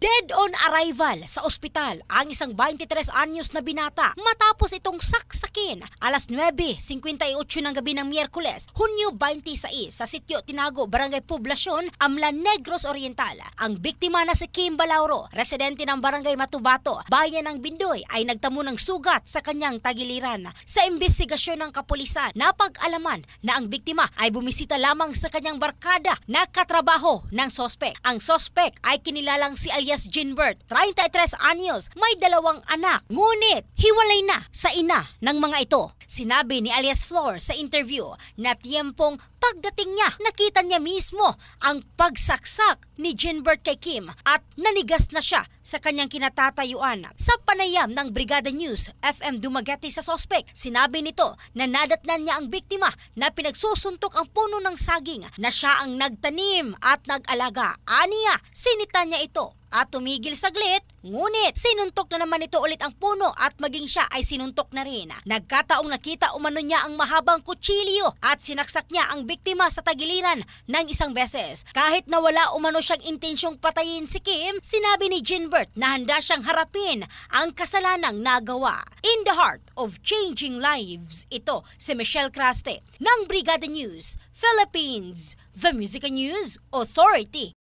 Dead on arrival sa ospital ang isang 23 anyos na binata matapos itong saksakin alas 9:58 ng gabi ng Miyerkules, Hunyo 26 sa Sitio Tinago, Barangay Poblasyon, Amlan Negros Oriental. Ang biktima na si Kim Balauro, residente ng Barangay Matubato, Bayan ng Bindoy, ay nagtamo ng sugat sa kanyang tagiliran. Sa imbestigasyon ng kapulisan, napag-alaman na ang biktima ay bumisita lamang sa kanyang barkada na katrabaho ng sospek. Ang sospek ay kinilalang si alias Jinbert, 33 anyos, may 2 anak, ngunit hiwalay na sa ina ng mga ito. Sinabi ni alias Flor sa interview na tiyempong pagdating niya, nakita niya mismo ang pagsaksak ni Jinbert kay Kim at nanigas na siya sa kanyang kinatatayuan. Sa panayam ng Brigada News FM Dumaguete sa sospek, sinabi nito na nadatnan niya ang biktima na pinagsusuntok ang puno ng saging na siya ang nagtanim at nag-alaga. Aniya, sinita niya ito at tumigil saglit, ngunit sinuntok na naman ito ulit ang puno at maging siya ay sinuntok na rin. Nagkataong nakita umano niya ang mahabang kutsilyo at sinaksak niya ang biktima sa tagiliran ng isang beses. Kahit na wala umano siyang intensyong patayin si Kim, sinabi ni Jinbert na handa siyang harapin ang kasalanang nagawa. In the heart of changing lives, ito si Michelle Craste ng Brigada News Philippines, the Music News Authority.